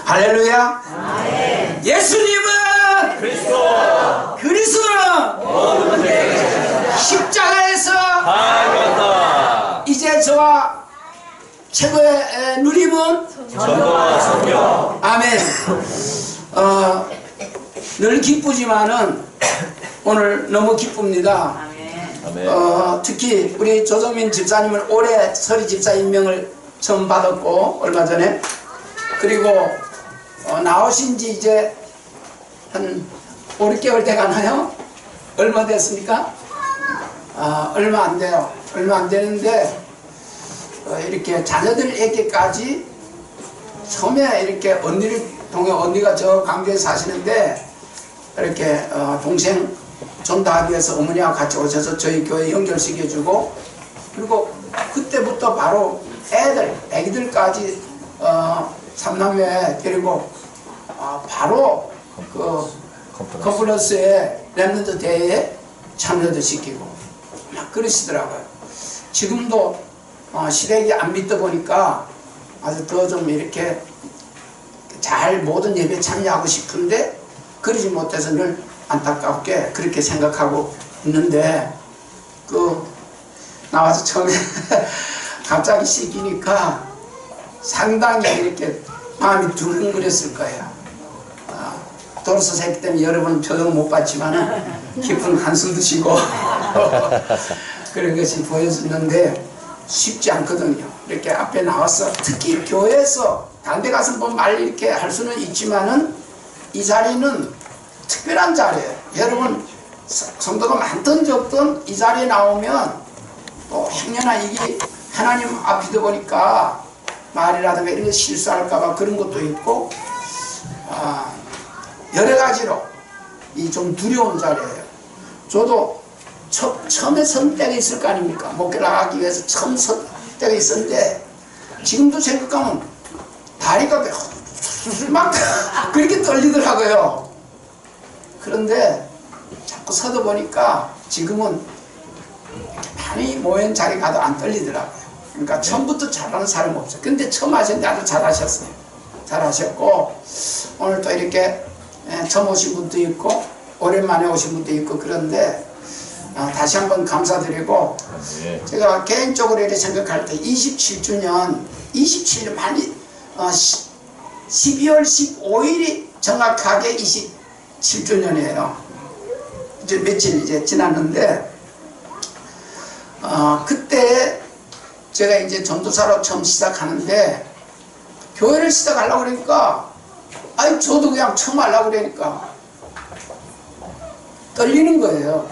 할렐루야. 아멘. 예수님은 그리스도는 십자가에서 이제 저와 최고의 누림은 전도와 선교. 아멘. 늘 기쁘지만은 오늘 너무 기쁩니다. 특히 우리 조정민 집사님은 올해 서리 집사 임명을 처음 받았고 얼마 전에, 그리고 나오신 지 이제 한 5, 6개월 돼 가나요? 얼마 됐습니까? 얼마 안 돼요. 얼마 안 되는데 이렇게 자녀들에게까지 처음에 이렇게 언니를 통해, 언니가 저 강주에 사시는데 이렇게 동생 전도하기 위해서 어머니와 같이 오셔서 저희 교회 연결시켜주고, 그리고 그때부터 바로 애기들까지 삼남매 데리고 바로 그 컨퍼런스에 랩런트 대회에 참여도 시키고 막 그러시더라고요. 지금도 시댁이 안 믿다 보니까 아주 더 좀 이렇게 잘 모든 예배에 참여하고 싶은데 그러지 못해서 늘 안타깝게 그렇게 생각하고 있는데, 나와서 처음에 갑자기 시키니까 상당히 이렇게 마음이 두근거렸을 거예요. 도로서 새끼 때문에 여러분 표정 못 봤지만은 깊은 한숨도 쉬고 그런 것이 보여지는데 쉽지 않거든요. 이렇게 앞에 나와서, 특히 교회에서 다른 데 가서 뭐 말 이렇게 할 수는 있지만은 이 자리는 특별한 자리예요. 여러분 성도가 많든 적든 이 자리에 나오면 또 행여나 이게 하나님 앞이다 보니까 말이라든가 이런 거 실수할까봐 그런 것도 있고 여러 가지로 이 좀 두려운 자리예요. 저도 처음에 선 때가 있을 거 아닙니까? 목회 나가기 위해서 처음 선 때가 있었는데 지금도 생각하면 다리가 막 그렇게 떨리더라고요. 그런데 자꾸 서다 보니까 지금은 많이 모인 자리 가도 안 떨리더라고요. 그러니까 처음부터 잘하는 사람은 없어요. 근데 처음 하셨는데 아주 잘하셨어요. 잘하셨고, 오늘 또 이렇게 처음 오신 분도 있고 오랜만에 오신 분도 있고 그런데 다시 한번 감사드리고, 제가 개인적으로 이렇게 생각할 때 27주년 많이 12월 15일이 정확하게 27주년이에요. 이제 며칠 이제 지났는데 그때 제가 이제 전도사로 처음 시작하는데 교회를 시작하려고 그러니까 아니 저도 그냥 처음 하려고 그러니까 떨리는 거예요.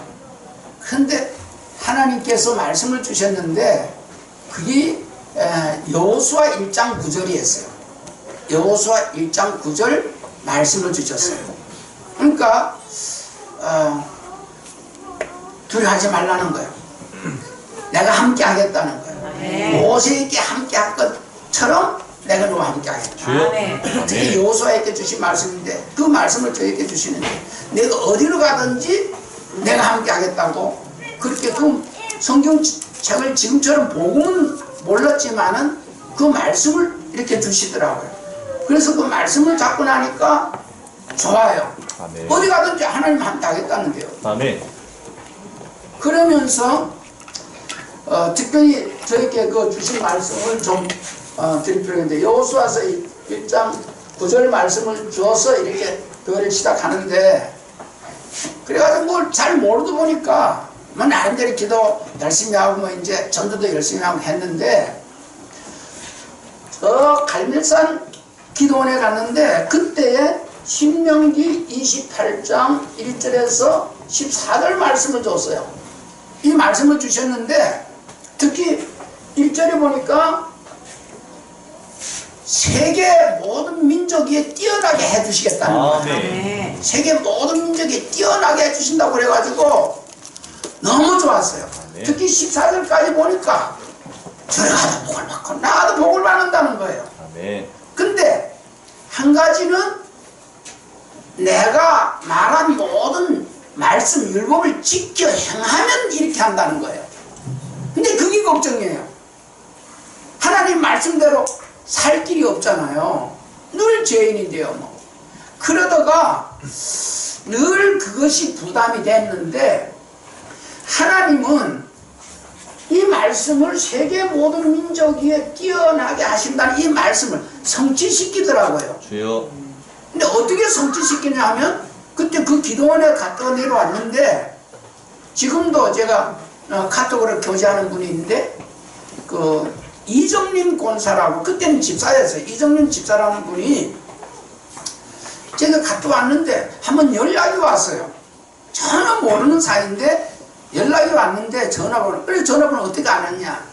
그런데 하나님께서 말씀을 주셨는데 그게 여호수아 1장 9절이었어요. 여호수아 1장 9절 말씀을 주셨어요. 그러니까 두려워하지 말라는 거예요. 내가 함께 하겠다는 거예요. 모세에게 함께 할 것처럼 내가 너와 함께 하겠다. 특히 여호수아에게 주신 말씀인데 그 말씀을 저에게 주시는데 내가 어디로 가든지 내가 함께 하겠다고, 그렇게 그 성경책을 지금처럼 복음은 몰랐지만은 그 말씀을 이렇게 주시더라고요. 그래서 그 말씀을 잡고 나니까 좋아요. 아멘. 어디 가든지 하나님 함께 하겠다는데요. 아멘. 그러면서 특별히 저에게 그 주신 말씀을 좀 드릴 필요가 있는데, 여호수아서 1장 9절 말씀을 주어서 이렇게 교회를 시작하는데, 그래가지고 뭘 잘 모르다 보니까 뭐 나름대로 기도 열심히 하고 뭐 이제 전도도 열심히 하고 했는데, 저 갈멜산 기도원에 갔는데 그때에 신명기 28장 1절에서 14절 말씀을 줬어요. 이 말씀을 주셨는데 특히 1절에 보니까 세계 모든 민족 위에 뛰어나게 해주시겠다는 거예요. 세계 모든 민족 위에 뛰어나게 해주신다고 그래가지고 너무 좋았어요. 특히 14절까지 보니까 들어가도 복을 받고 나가도 복을 받는다는 거예요. 근데 한 가지는 내가 말한 모든 말씀 율법을 지켜 행하면 이렇게 한다는 거예요. 근데 그게 걱정이에요. 하나님 말씀대로 살 길이 없잖아요. 늘 죄인인데요. 뭐. 그러다가 늘 그것이 부담이 됐는데 하나님은 이 말씀을 세계 모든 민족 위에 뛰어나게 하신다는 이 말씀을 성취시키더라고요. 주여. 근데 어떻게 성취시키냐 하면 그때 그 기도원에 갔다 내려왔는데 지금도 제가 카톡으로 교제하는 분이 있는데 그 이정림 권사라고 그때는 집사였어요. 이정림 집사라는 분이 제가 갔다 왔는데 한번 연락이 왔어요. 전혀 모르는 사이인데 연락이 왔는데 전화번호, 그래 전화번호 어떻게 알았냐?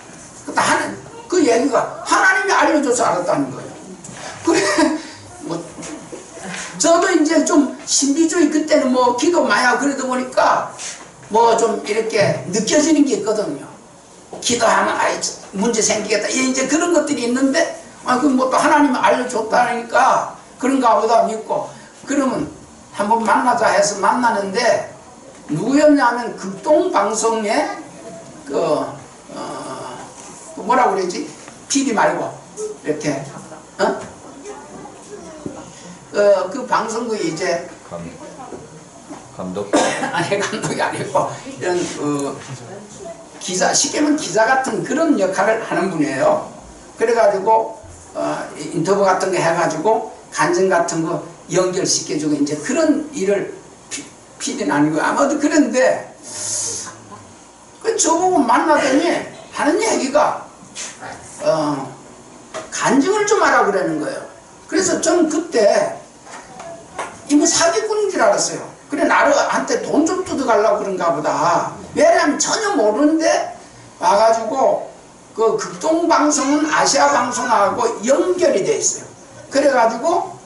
그 얘기가 하나님이 알려줘서 알았다는 거예요. 그래 뭐 저도 이제 좀 신비주의 그때는 뭐 기도 많이 하고 그러다 보니까 뭐 좀 이렇게 느껴지는 게 있거든요. 기도하면 아이 문제 생기겠다 이제 그런 것들이 있는데 그 뭐 또 하나님이 알려줬다니까 그런가 보다 믿고 그러면 한번 만나자 해서 만나는데 누구였냐면 극동방송에 그 뭐라고 그러지? PD 말고 이렇게 그 방송국이 이제 감독? 아니 감독이 아니고 이런 기자 쉽게 말하면 기자 같은 그런 역할을 하는 분이에요. 그래가지고 인터뷰 같은 거 해가지고 간증 같은 거 연결시켜주고 이제 그런 일을 PD는 아니고 아마도 그런데 저보고 만나더니 하는 얘기가 간증을 좀 하라고 그러는 거예요. 그래서 저는 그때 이거 사기꾼인 줄 알았어요. 그래 나한테 돈 좀 뜯어가려고 그런가 보다. 왜냐면 전혀 모르는데 와가지고 그 극동방송은 아시아방송하고 연결이 돼 있어요. 그래가지고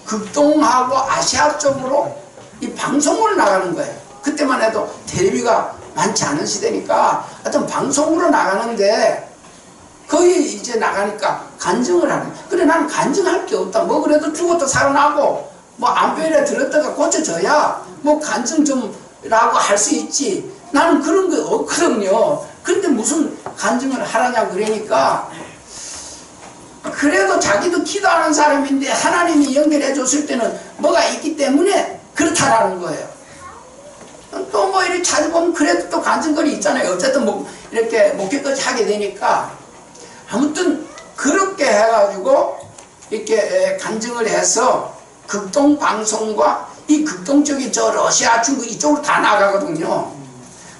극동하고 아시아 쪽으로 이 방송으로 나가는 거예요. 그때만 해도 텔레비가 많지 않은 시대니까 하여튼 방송으로 나가는데 거의 이제 나가니까 간증을 하는. 그래 나는 간증할 게 없다. 뭐 그래도 죽었다 살아나고 뭐 암벽에 들었다가 고쳐져야 뭐 간증 좀라고 할 수 있지. 나는 그런 거 없거든요. 근데 무슨 간증을 하라냐고 그러니까 그래도 자기도 기도하는 사람인데 하나님이 연결해 줬을 때는 뭐가 있기 때문에 그렇다라는 거예요. 또 뭐 이렇게 찾아보면 그래도 또 간증거리 있잖아요. 어쨌든 뭐 이렇게 목회까지 하게 되니까 아무튼 그렇게 해가지고 이렇게 간증을 해서 극동방송과 이 극동 쪽이 저 러시아, 중국 이쪽으로 다 나가거든요.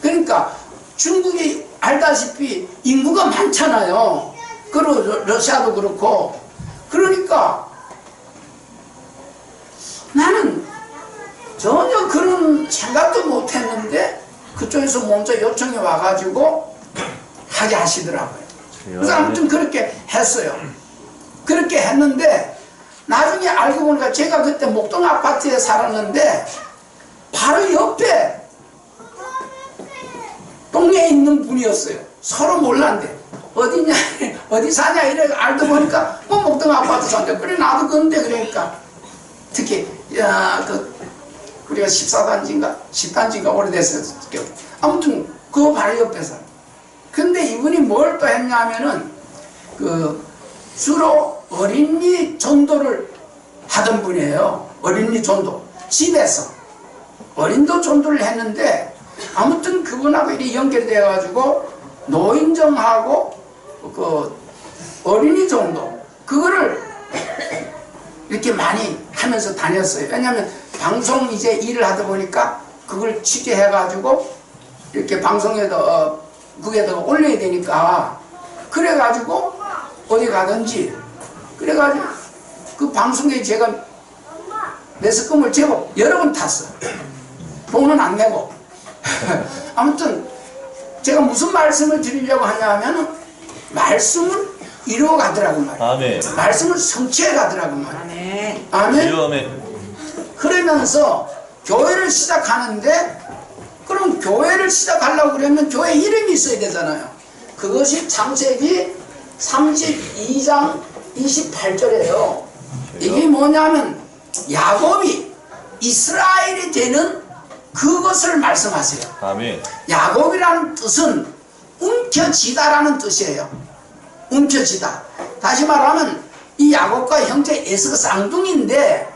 그러니까 중국이 알다시피 인구가 많잖아요. 그리고 러시아도 그렇고. 그러니까 나는 전혀 그런 생각도 못 했는데 그쪽에서 먼저 요청이 와가지고 하게 하시더라고요. 그래서 아무튼 그렇게 했어요. 그렇게 했는데 나중에 알고 보니까 제가 그때 목동 아파트에 살았는데 바로 옆에 동네에 있는 분이었어요. 서로 몰랐는데 어디냐 어디 사냐 이래 알다 보니까 뭐 목동 아파트 산대. 그래 나도 그런데 그러니까 특히 우리가 14단지인가 10단지가 오래됐어요. 아무튼 그 바로 옆에서. 근데 이분이 뭘 또 했냐면은 주로 어린이 전도를 하던 분이에요. 어린이 전도. 집에서 어린도 전도를 했는데 아무튼 그분하고 이렇게 연결되어 가지고 노인정하고 어린이 전도 그거를 이렇게 많이 하면서 다녔어요. 왜냐하면 방송 이제 일을 하다 보니까 그걸 취재해 가지고 이렇게 방송에다 그게다가 올려야 되니까 그래 가지고 어디 가든지 그래가지고 그 방송에 제가 매스컴을 제법 여러 번 탔어요. 돈은 안 내고. 아무튼 제가 무슨 말씀을 드리려고 하냐면 말씀을 이루어 가더라고 말이에요. 아멘. 말씀을 성취해 가더라고 말이에요. 아멘. 아멘. 아멘. 그러면서 교회를 시작하는데 그럼 교회를 시작하려고 그러면 교회 이름이 있어야 되잖아요. 그것이 창세기 32장 28절이에요. 이게 뭐냐면 야곱이 이스라엘이 되는 그것을 말씀하세요. 아멘. 야곱이라는 뜻은 움켜쥐다라는 뜻이에요. 움켜쥐다. 다시 말하면 이 야곱과 형제 에서가 쌍둥이인데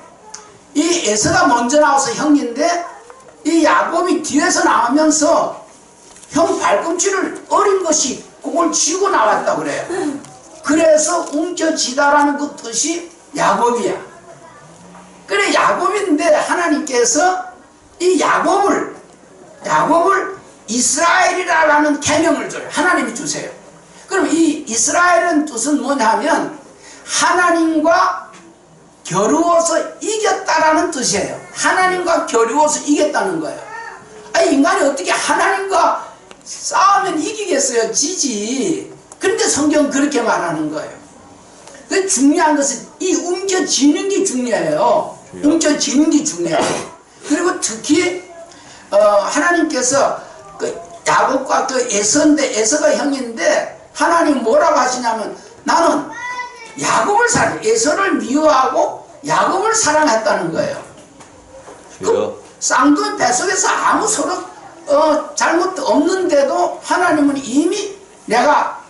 이 에서가 먼저 나와서 형인데 이 야곱이 뒤에서 나오면서 형 발꿈치를 어린 것이 그걸 쥐고 나왔다 그래요. 그래서 움켜쥐다라는 그 뜻이 야곱이야. 그래 야곱인데 하나님께서 이 야곱을 이스라엘이라는 계명을 줘요. 하나님이 주세요. 그럼 이 이스라엘은 뜻은 뭐냐면 하나님과 겨루어서 이겼다라는 뜻이에요. 하나님과 겨루어서 이겼다는 거예요. 아니 인간이 어떻게 하나님과 싸우면 이기겠어요? 지지. 근데 성경은 그렇게 말하는 거예요. 그 중요한 것은 이 움켜쥐는 게 중요해요. 움켜쥐는 게 중요해요. 그리고 특히 하나님께서 그 야곱과 그 에서인데 에서가 형인데 하나님 뭐라고 하시냐면 나는 야곱을 에서를 미워하고 야곱을 사랑했다는 거예요. 그 쌍둥이 뱃속에서 아무 서로 잘못도 없는데도 하나님은 이미 내가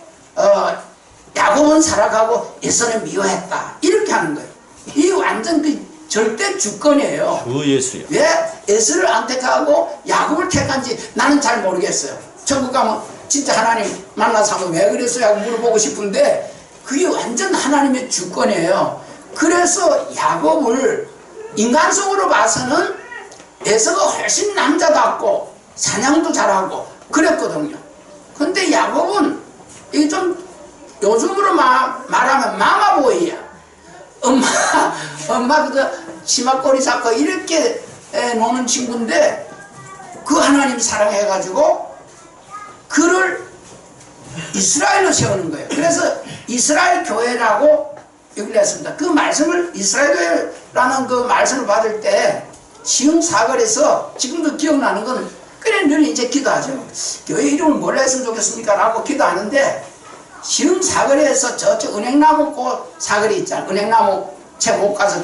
야곱은 사랑하고 에서는 미워했다 이렇게 하는 거예요. 이 완전 그 절대 주권이에요. 주 예수요. 왜 에서를 안 택하고 야곱을 택한지 나는 잘 모르겠어요. 천국 가면 진짜 하나님 만나서 한번 왜 그랬어요 하고 물어보고 싶은데 그게 완전 하나님의 주권이에요. 그래서 야곱을 인간성으로 봐서는 에서가 훨씬 남자답고 사냥도 잘하고 그랬거든요. 근데 야곱은 이게 좀 요즘으로 말하면 마마보이야. 엄마 그저 치마꼬리 잡고 이렇게 노는 친구인데 그 하나님 사랑해가지고 그를 이스라엘로 세우는 거예요. 그래서 이스라엘 교회라고 여기를 했습니다. 그 말씀을 이스라엘 교회라는 그 말씀을 받을 때 시흥 사거리에서 지금도 기억나는 건 그래 늘 이제 기도하죠. 교회 이름을 뭘로 했으면 좋겠습니까? 라고 기도하는데 시흥 사거리에서 저쪽 은행나무 꽃 사거리 있잖아. 은행나무 채 못 가서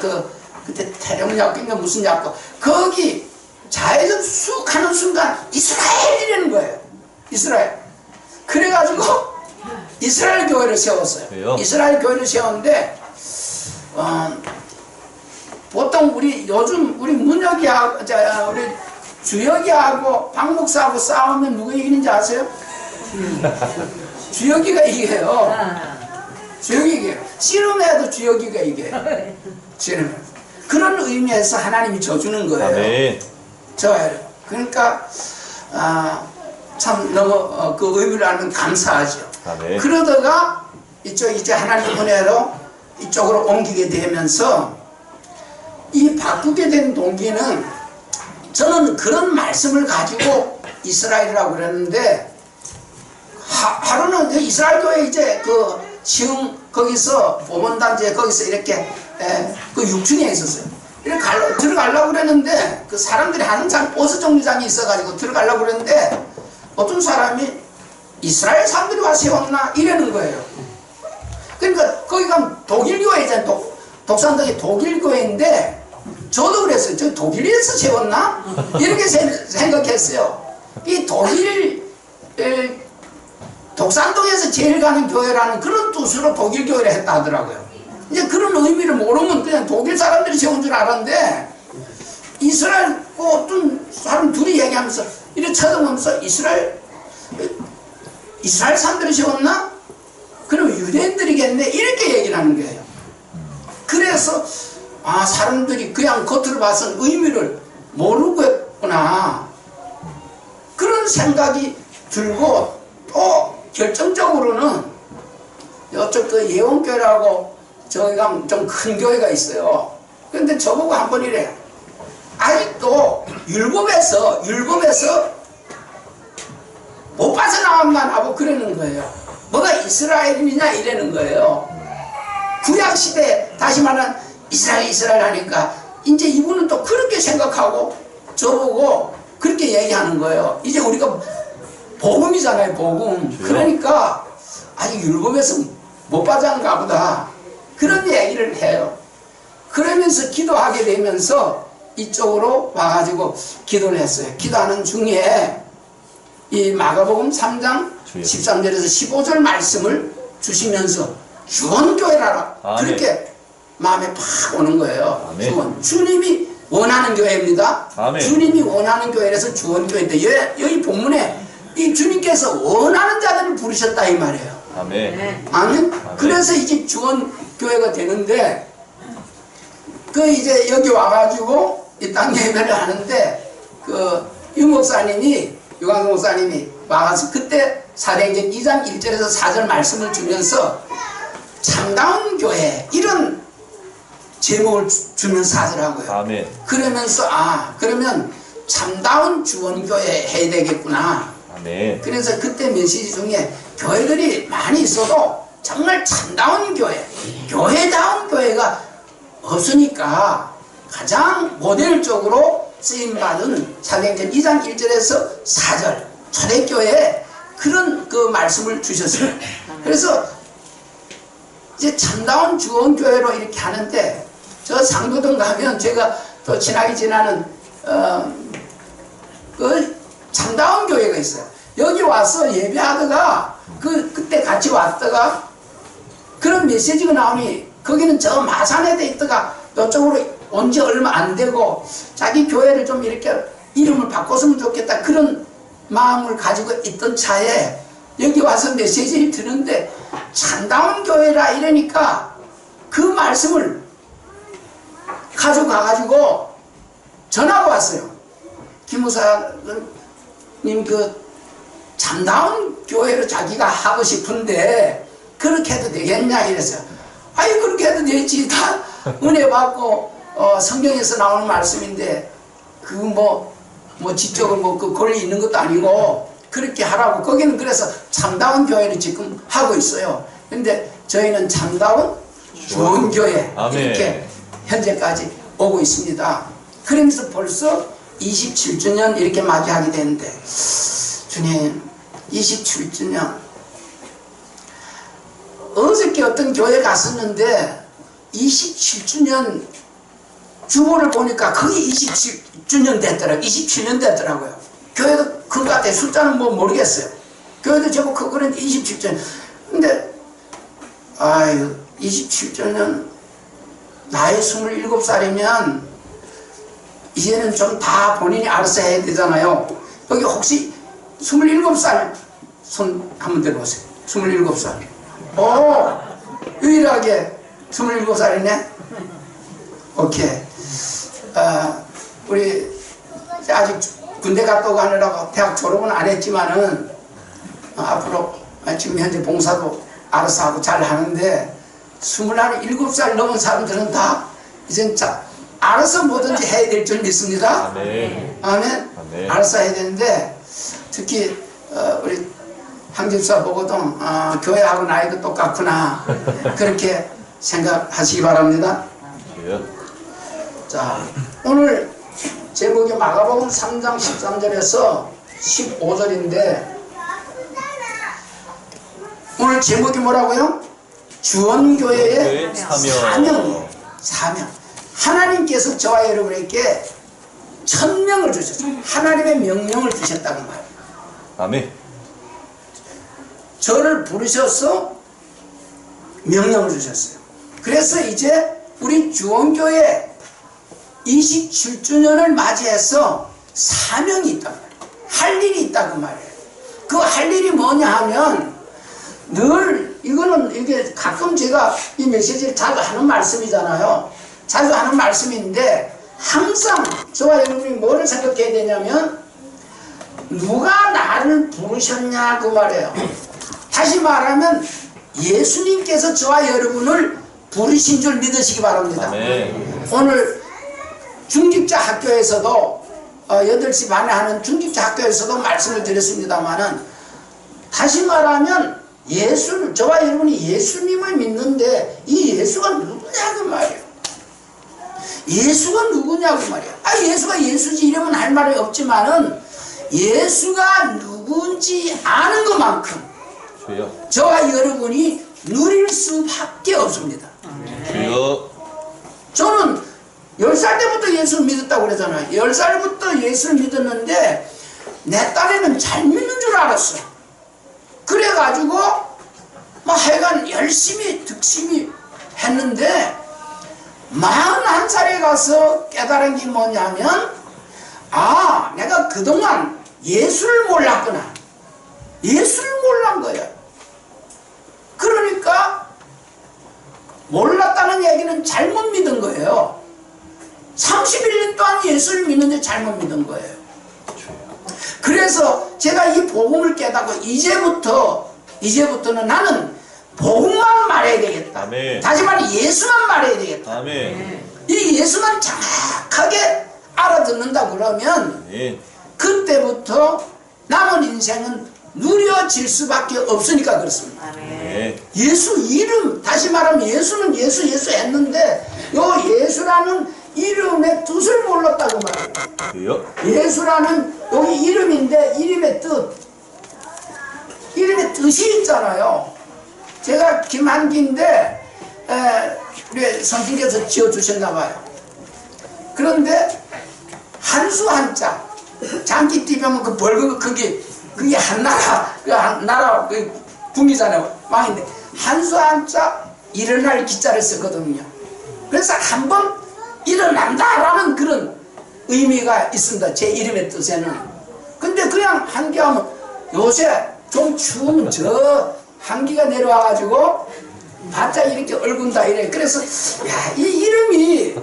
그때 태령 잡고 있는 무슨 잡고 거기 좌회전 쑥 하는 순간 이스라엘이라는 거예요. 이스라엘. 그래가지고 이스라엘 교회를 세웠어요. 왜요? 이스라엘 교회를 세웠는데 보통 요즘 우리 문혁이하고 우리 주혁이하고 박 목사하고 싸우면 누가 이기는지 아세요? 주혁이가 이겨요. 주혁이 이겨요. 씨름해도 주혁이가 이겨요. 씨름. 그런 의미에서 하나님이 져주는 거예요. 아멘. 좋아요. 그러니까 참 너무 그 의미를 알면 감사하죠. 아멘. 그러다가 이쪽 이제 하나님 은혜로 이쪽으로 옮기게 되면서 이 바꾸게 된 동기는 저는 그런 말씀을 가지고 이스라엘이라고 그랬는데 하루는 이스라엘 교회 이제 그 시흥 거기서 보건단지에 거기서 이렇게 그 6층에 있었어요. 이렇게 들어가려고 그랬는데 그 사람들이 항상 버스 정류장이 있어가지고 들어가려고 그랬는데 어떤 사람이 이스라엘 사람들이 와 세웠나 이러는 거예요. 그러니까 거기 가면 독일교회잖아요. 독산동이 독일교회인데 저도 그랬어요. 저 독일에서 세웠나? 이렇게 생각했어요. 이 독산동에서 제일 가는 교회라는 그런 뜻으로 독일교회를 했다 하더라고요. 이제 그런 의미를 모르면 그냥 독일 사람들이 세운 줄 알았는데 이스라엘 어떤 사람 둘이 얘기하면서 이렇게 쳐다보면서 이스라엘 사람들이 세웠나? 그럼 유대인들이겠네 이렇게 얘기를 하는 거예요. 그래서 사람들이 그냥 겉으로 봐서는 의미를 모르고 했구나 그런 생각이 들고 또 결정적으로는 이쪽 그 예원교회라고 저희가 좀 큰 교회가 있어요. 근데 저보고 한번 이래 아직도 율법에서 못 빠져나왔나 하고 그러는 거예요. 뭐가 이스라엘이냐 이러는 거예요. 구약시대 다시 말하면 이스라엘 하니까 이제 이분은 또 그렇게 생각하고 저보고 그렇게 얘기하는 거예요. 이제 우리가 복음이잖아요. 복음. 그러니까 아직 율법에서 못 빠져나가 보다 그런 얘기를 해요. 그러면서 기도하게 되면서 이쪽으로 와가지고 기도를 했어요. 기도하는 중에 이 마가복음 3장 13절에서 15절 말씀을 주시면서 주원교회라 아멘. 그렇게 마음에 팍 오는 거예요. 아멘. 주원. 주님이 원하는 교회입니다. 아멘. 주님이 원하는 교회라서 주원교회인데 여기 본문에 이 주님께서 원하는 자들을 부르셨다 이 말이에요. 아멘. 아멘. 그래서 이제 주원교회가 되는데 그 이제 여기 와가지고 이 땅 예배를 하는데 그 유광 목사님이 와가지고 그때 사도행전 2장 1절에서 4절 말씀을 주면서 참다운 교회 이런 제목을 주면서 하더라고요. 아멘. 그러면서 그러면 참다운 주원교회 해야 되겠구나. 아멘. 그래서 그때 메시지 중에 교회들이 많이 있어도 정말 참다운 교회다운 교회가 없으니까 가장 모델적으로 쓰임받은 사도행전 2장 1절에서 4절 초대교회에 그런 그 말씀을 주셨어요. 그래서 이제 참다운 주원교회로 이렇게 하는데 저 상도동 가면 제가 또 지나게 지나는 그 참다운 교회가 있어요. 여기 와서 예배하다가 그때 같이 왔다가 그런 메시지가 나오니 거기는 저 마산에 돼 있다가 이쪽으로 온 지 얼마 안 되고 자기 교회를 좀 이렇게 이름을 바꿨으면 좋겠다 그런 마음을 가지고 있던 차에 여기 와서 메시지를 듣는데 참다운 교회라 이러니까 그 말씀을 가져가가지고 전화가 왔어요. 김 목사님 그 참다운 교회로 자기가 하고 싶은데 그렇게 해도 되겠냐 이랬어요. 아니 그렇게 해도 되지. 다 은혜 받고 성경에서 나오는 말씀인데 그 뭐 지적으로 그 권리 있는 것도 아니고 그렇게 하라고 거기는 그래서 참다운 교회를 지금 하고 있어요. 근데 저희는 참다운 주원교회 이렇게 현재까지 오고 있습니다. 그러면서 벌써 27주년 이렇게 맞이하게 되는데 주님 27주년 어저께 어떤 교회 갔었는데 27주년 주보를 보니까 그게 27주년 됐더라고요. 27년 됐더라고요. 교회도 그거 같아요. 숫자는 뭐 모르겠어요. 교회도 제법 그거는 27주년. 근데 아유 27주년 나이 27살이면 이제는 좀 다 본인이 알아서 해야 되잖아요. 여기 혹시 27살 손 한번 들어보세요. 27살. 오, 유일하게 27살이네. 오케이. 우리 아직 군대 갔다 오고 하느라고 대학 졸업은 안 했지만은 앞으로 지금 현재 봉사도 알아서 하고 잘 하는데 27살 넘은 사람들은 다 이젠 알아서 뭐든지 해야 될 줄 믿습니다. 아멘. 아멘. 아멘. 알아서 해야 되는데 특히 우리 항집사 보고도 교회하고 나이도 똑같구나 그렇게 생각하시기 바랍니다. 자, 오늘 제목이 마가복음 3장 13절에서 15절인데 오늘 제목이 뭐라고요? 주원교회의 사명이에요. 사명. 하나님께서 저와 여러분에게 천명을 주셨어요. 하나님의 명령을 주셨다는 말이에요. 아멘. 저를 부르셔서 명령을 주셨어요. 그래서 이제 우리 주원교회 27주년을 맞이해서 사명이 있단 말이에요. 할 일이 있다고 말이에요. 그 할 일이 뭐냐 하면 늘 이게 가끔 제가 이 메시지를 자주 하는 말씀이잖아요. 자주 하는 말씀인데 항상 저와 여러분이 뭐를 생각해야 되냐면 누가 나를 부르셨냐 그 말이에요. 다시 말하면 예수님께서 저와 여러분을 부르신 줄 믿으시기 바랍니다. 아멘. 오늘 중직자 학교에서도 8시 반에 하는 중직자 학교에서도 말씀을 드렸습니다만은 다시 말하면 저와 여러분이 예수님을 믿는데 이 예수가 누구냐고 말이에요. 예수가 누구냐고 말이에요. 예수가 예수지 이러면 할 말이 없지만은 예수가 누군지 아는 것만큼 저와 여러분이 누릴 수밖에 없습니다. 주여. 저는 10살 때부터 예수를 믿었다고 그러잖아요. 10살부터 예수를 믿었는데 내 딸에는 잘 믿는 줄 알았어. 그래가지고 뭐 하여간 열심히 득심히 했는데 41살에 가서 깨달은 게 뭐냐면 아 내가 그동안 예수를 몰랐구나. 예수를 몰란 거야. 그러니까 몰랐다는 얘기는 잘못 믿은 거예요. 31년 동안 예수를 믿는데 잘못 믿은 거예요. 그래서 제가 이 복음을 깨닫고 이제부터는 나는 복음만 말해야 되겠다. 아멘. 다시 말해 예수만 말해야 되겠다. 아멘. 이 예수만 정확하게 알아듣는다 그러면 아멘. 그때부터 남은 인생은 누려질 수밖에 없으니까 그렇습니다. 아멘. 예수 이름, 다시 말하면 예수는 예수 했는데 요 예수라는 이름의 뜻을 몰랐다고 말해요. 주여. 예수라는 여기 이름인데 이름의 뜻이 있잖아요. 제가 김한기인데 우리 선생님께서 지어주셨나 봐요. 그런데 한수 한자 장기 띠면 그 벌금 그게 한나라 그 궁이잖아요. 왕인데 한수 한자 일어날 기자를 썼거든요. 그래서 한번 일어난다라는 그런 의미가 있습니다. 제 이름의 뜻에는. 근데 그냥 한기하면 요새 좀 추운 저 한기가 내려와가지고 바짝 이렇게 얼군다 이래. 그래서 야, 이 이름이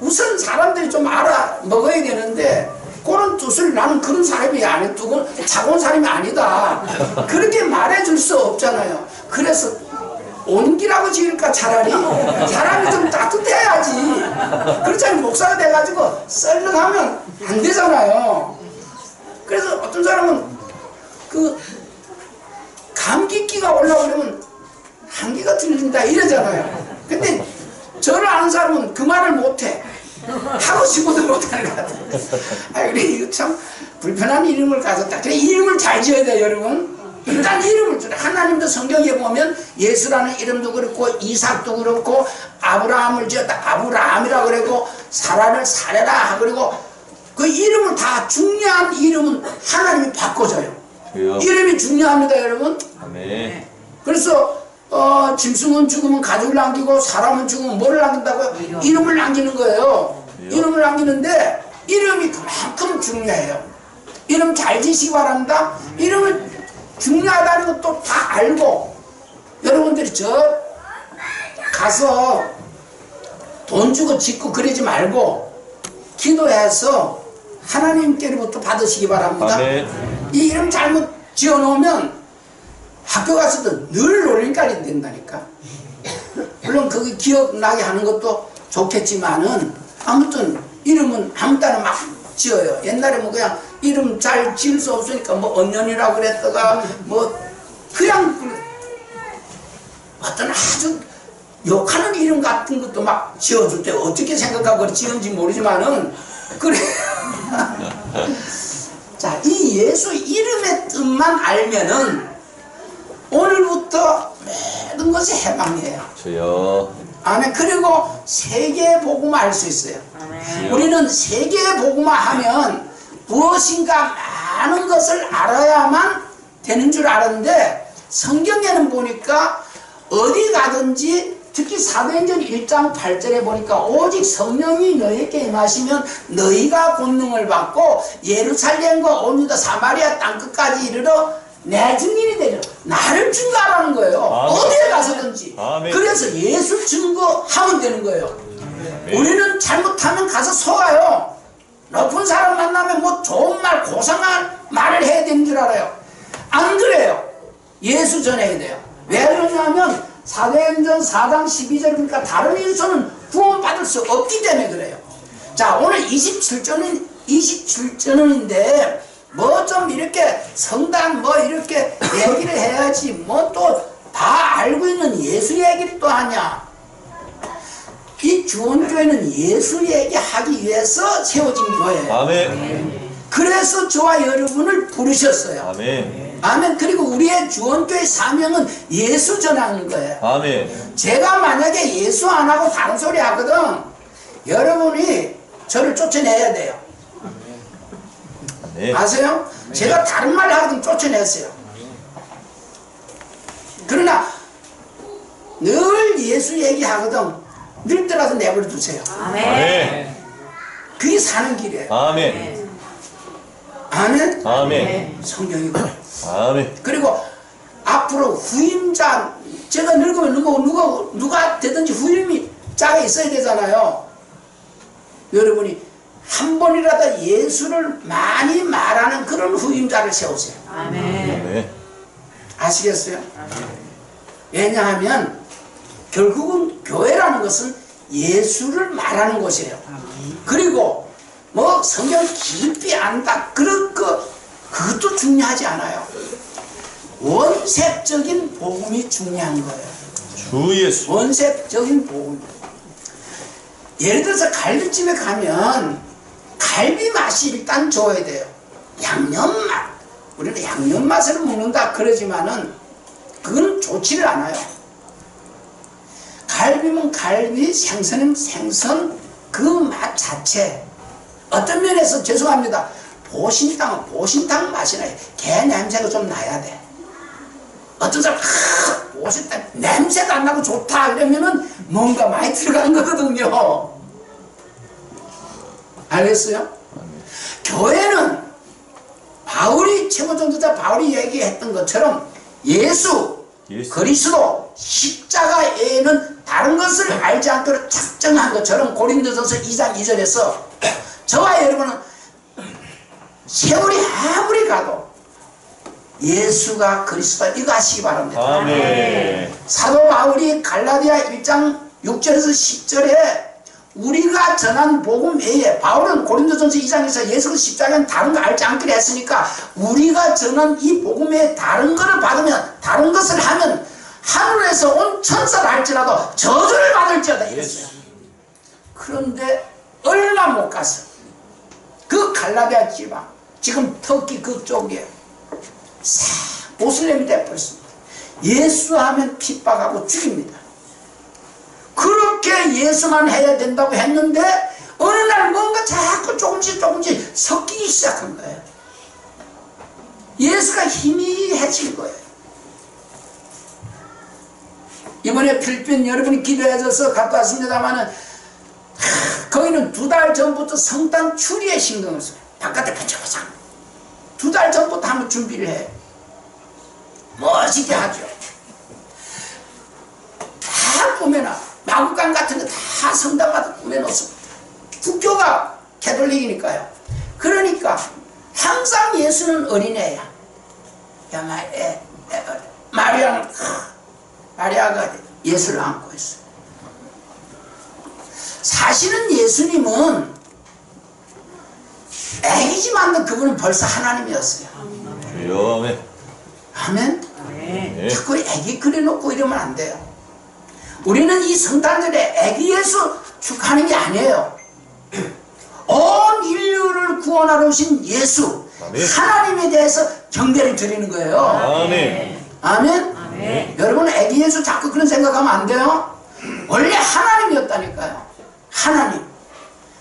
우선 사람들이 좀 알아 먹어야 되는데 그런 뜻을 나는 그런 사람이 안 두고 차가운 사람이 아니다. 그렇게 말해줄 수 없잖아요. 그래서 온기라고 지을까 차라리 사람이 좀 따뜻해야지. 그렇잖아요. 목사가 돼가지고 썰렁하면 안 되잖아요. 그래서 어떤 사람은 그 감기기가 올라오려면 한기가 들린다 이러잖아요. 근데 저를 아는 사람은 그 말을 못해. 하고 싶어도 못하는 것 같아요. 그래 이거 참 불편한 이름을 가졌다. 그래 이름을 잘 지어야 돼요 여러분. 일단 이름을 줘. 하나님도 성경에 보면 예수라는 이름도 그렇고 이삭도 그렇고 아브라함을 지었다. 아브라함이라고 그러고 사라를 사레라 그리고 그 이름을 다 중요한 이름은 하나님이 바꿔줘요. 주여. 이름이 중요합니다 여러분. 아멘. 그래서 짐승은 죽으면 가죽을 남기고 사람은 죽으면 뭐를 남긴다고요? 이름을 남기는 거예요. 이름을 남기는데 이름이 그만큼 중요해요. 이름 잘 지시기 바랍니다. 이름을 중요하다는 것도 다 알고 여러분들이 저 가서 돈 주고 짓고 그러지 말고 기도해서 하나님께로부터 받으시기 바랍니다. 아멘. 이 이름 잘못 지어놓으면 학교 가서도 늘 놀림거리 된다니까. 물론 그게 기억나게 하는 것도 좋겠지만은 아무튼 이름은 아무 때나 막 지어요. 옛날에 뭐 그냥 이름 잘 지을 수 없으니까 뭐 언년이라고 그랬다가 뭐 그냥 어떤 아주 욕하는 이름 같은 것도 막 지어줄 때 어떻게 생각하고 지은지 모르지만은 그래. 자, 이 예수 이름의 뜻만 알면은 오늘부터 모든 것이 해방이에요. 주여. 아멘. 그리고 세계 복음화 할 수 있어요. 아멘. 우리는 세계 복음화 하면 무엇인가 많은 것을 알아야만 되는 줄 알았는데 성경에는 보니까 어디 가든지 특히 사도행전 1장 8절에 보니까 오직 성령이 너희에게 임하시면 너희가 권능을 받고 예루살렘과 온 유다 사마리아 땅끝까지 이르러 내 증인이 되리라. 나를 증거하라는 거예요. 아멘. 어디에 가서든지. 아멘. 그래서 예수 증거하면 되는 거예요. 아멘. 우리는 잘못하면 가서 속아요. 높은 사람 만나면 뭐 좋은 말 고상한 말을 해야 되는 줄 알아요. 안 그래요. 예수 전해야 돼요. 왜 그러냐면 사도행전 4장 12절이니까 다른 인소는 구원받을 수 없기 때문에 그래요. 자, 오늘 27절인데 뭐 좀 이렇게 성당 뭐 이렇게 얘기를 해야지 뭐 또 다 알고 있는 예수 얘기를 또 하냐. 이 주원교회는 예수 얘기하기 위해서 세워진 교회예요. 아멘. 그래서 저와 여러분을 부르셨어요. 아멘. 아멘. 그리고 우리의 주원교회 사명은 예수 전하는 거예요. 아멘. 제가 만약에 예수 안 하고 다른 소리 하거든 여러분이 저를 쫓아내야 돼요. 네. 아세요? 제가 다른 말 하거든 쫓아냈어요. 그러나 늘 예수 얘기하거든. 늙더라도 내버려 두세요. 아멘. 그게 사는 길이에요. 아멘. 아멘? 아멘. 성경이 그래요. 아멘. 그리고 앞으로 후임자, 제가 늙으면 누가 되든지 후임자가 있어야 되잖아요. 여러분이 한 번이라도 예수를 많이 말하는 그런 후임자를 세우세요. 아멘. 아멘. 아시겠어요? 왜냐하면 결국은 교회라는 것은 예수를 말하는 곳이에요. 그리고 뭐 성경 깊이 안다 그것도 중요하지 않아요. 원색적인 복음이 중요한 거예요. 주 예수. 원색적인 복음. 예를 들어서 갈비집에 가면 갈비 맛이 일단 좋아야 돼요. 양념맛. 우리는 양념맛을 먹는다 그러지만은 그건 좋지를 않아요. 갈비면 갈비, 생선은 생선, 그 맛 자체. 어떤 면에서 죄송합니다. 보신탕은 보신탕 맛이 나요. 게 냄새가 좀 나야 돼. 어떤 사람 보신탕 냄새가 안 나고 좋다 그러면은 뭔가 많이 들어간 거거든요. 알겠어요? 교회는 바울이 최고전도자 바울이 얘기했던 것처럼 예수. 그리스도 십자가에는 다른 것을 알지 않도록 작정한 것처럼 고린도전서 2장 2절에서 저와 여러분은 세월이 아무리 가도 예수가 그리스도다 이거 하시기 바랍니다. 아멘. 사도 바울이 갈라디아 1장 6절에서 10절에 우리가 전한 복음 외에 바울은 고린도전서 2장에서 예수 십자가는 다른 거 알지 않기로 했으니까 우리가 전한 이 복음 외에 다른 거를 받으면 다른 것을 하면 하늘에서 온 천사를 할지라도 저주를 받을지어다 이랬어요. 그런데 얼마 못 가서 그 갈라디아 지방 지금 터키 그쪽에 모슬렘이 되어버렸습니다. 예수 하면 핍박하고 죽입니다. 그렇게 예수만 해야 된다고 했는데 어느 날 뭔가 자꾸 조금씩 섞이기 시작한 거예요. 예수가 희미해진 거예요. 이번에 필리핀 여러분이 기도해줘서 갔다 왔습니다만은 거기는 2달 전부터 성당 추리에 신경을 써요. 바깥에 반짝반짝 2달 전부터 한번 준비를 해요. 멋지게 하죠. 다 꾸며놔. 마구간 같은 거 다 성당마다 꾸며놓습니다. 국교가 캐톨릭이니까요. 그러니까 항상 예수는 어린애야. 마리아가 예수를 안고 있어요. 사실은 예수님은 애기지만 그분은 벌써 하나님이었어요. 아멘. 아멘? 네. 자꾸 애기 그려놓고 이러면 안 돼요. 우리는 이 성탄절에 애기 예수 축하하는 게 아니에요. 온 인류를 구원하러 오신 예수 아멘. 하나님에 대해서 경배를 드리는 거예요. 아멘. 아멘? 아멘. 여러분 애기 예수 자꾸 그런 생각하면 안 돼요. 원래 하나님이었다니까요.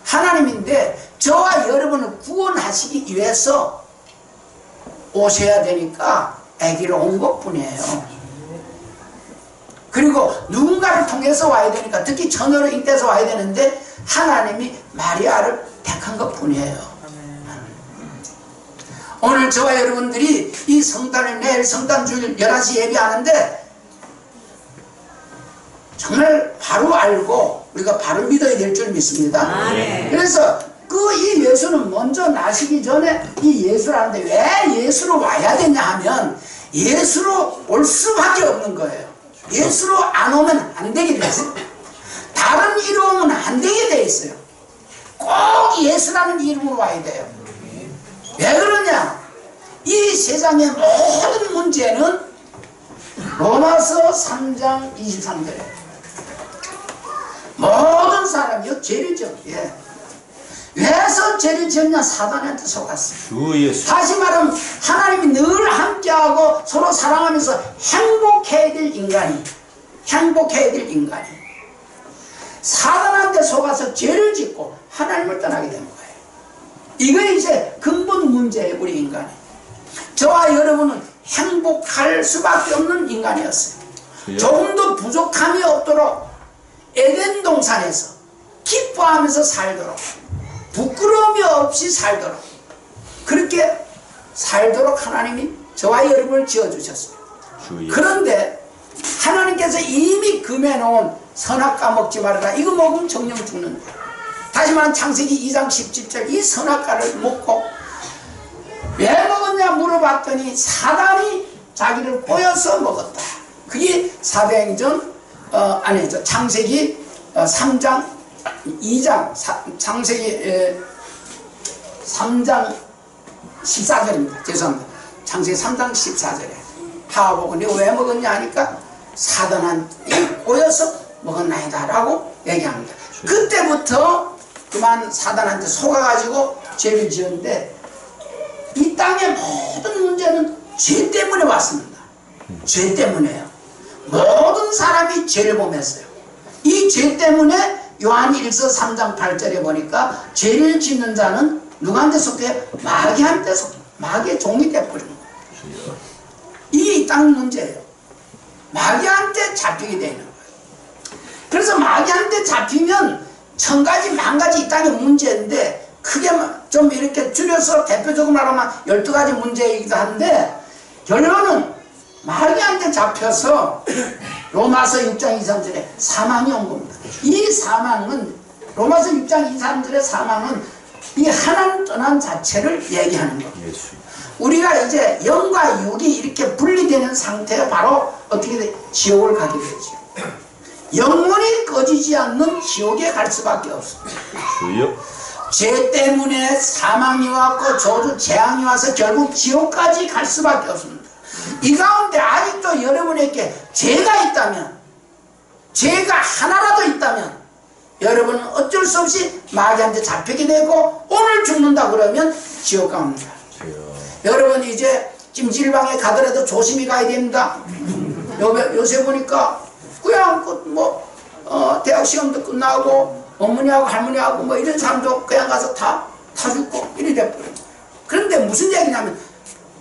하나님인데 저와 여러분을 구원하시기 위해서 오셔야 되니까 아기로 온 것뿐이에요. 그리고 누군가를 통해서 와야 되니까 특히 처녀로 잉태해서 와야 되는데 하나님이 마리아를 택한 것뿐이에요. 오늘 저와 여러분들이 이 성탄을 내일 성탄주일 11시 예배하는데 정말 바로 알고 우리가 바로 믿어야 될 줄 믿습니다. 그래서 이 예수는 먼저 나시기 전에 이 예수를 하는데 왜 예수로 와야 되냐 하면 예수로 올 수밖에 없는 거예요. 예수로 안 오면 안 되게 돼 있어요. 다른 이름은 안 되게 돼 있어요. 꼭 예수라는 이름으로 와야 돼요. 왜 그러냐? 이 세상의 모든 문제는 로마서 3장 23절에 모든 사람이요 죄를 지었기에 왜서 죄를 지었냐? 사단한테 속았어요. 주 예수. 다시 말하면 하나님이 늘 함께하고 서로 사랑하면서 행복해야 될 인간이 사단한테 속아서 죄를 짓고 하나님을 떠나게 된 거예요. 이거 이제 근본 문제예요. 우리 인간이. 저와 여러분은 행복할 수밖에 없는 인간이었어요. 주여. 조금도 부족함이 없도록 에덴 동산에서 기뻐하면서 살도록, 부끄러움이 없이 살도록, 그렇게 살도록 하나님이 저와 여러분을 지어주셨습니다. 주여. 그런데 하나님께서 이미 금해놓은 선악과 먹지 말아라, 이거 먹으면 정령 죽는다. 다시 말하면 창세기 2장 17절, 이 선악과를 먹고 왜 먹었냐 물어봤더니 사단이 자기를 보여서 먹었다. 그게 사도행전 창세기 3장 2장 창세기 3장 14절입니다. 죄송합니다. 창세기 3장 14절에 하와 보고 내가 왜 먹었냐 하니까 사단한테 보여서 먹었나이다 라고 얘기합니다. 그때부터 그만 사단한테 속아가지고 죄를 지었는데, 이 땅의 모든 문제는 죄 때문에 왔습니다. 죄 때문에요. 모든 사람이 죄를 범했어요. 이 죄 때문에 요한 1서 3장 8절에 보니까 죄를 짓는 자는 누구한테 속해? 마귀한테 속해. 마귀의 종이 되어버리는 거예요. 이게 이 땅 문제예요. 마귀한테 잡히게 되는 거예요. 그래서 마귀한테 잡히면 천가지 만가지 이 땅의 문제인데, 크게 좀 이렇게 줄여서 대표적으로 말하면 12가지 문제이기도 한데, 결론은 마귀한테 잡혀서 로마서 6장 2, 3절에 사망이 온 겁니다. 이 사망은, 로마서 6장 2, 3절의 사망은 이 하나님 떠난 자체를 얘기하는 겁니다. 우리가 이제 영과 육이 이렇게 분리되는 상태에 바로 어떻게 돼? 지옥을 가게 되죠. 영원히 꺼지지 않는 지옥에 갈 수밖에 없습니다. 주여. 죄 때문에 사망이 왔고 저주 재앙이 와서 결국 지옥까지 갈 수밖에 없습니다. 이 가운데 아직도 여러분에게 죄가 있다면, 죄가 하나라도 있다면 여러분은 어쩔 수 없이 마귀한테 잡히게 되고 오늘 죽는다 그러면 지옥 갑니다. 여러분 이제 찜질방에 가더라도 조심히 가야 됩니다. 요새 보니까 그냥 대학 시험도 끝나고 어머니하고 할머니하고 뭐 이런 사람도 그냥 가서 다 죽고 이래 돼버려요. 그런데 무슨 얘기냐면,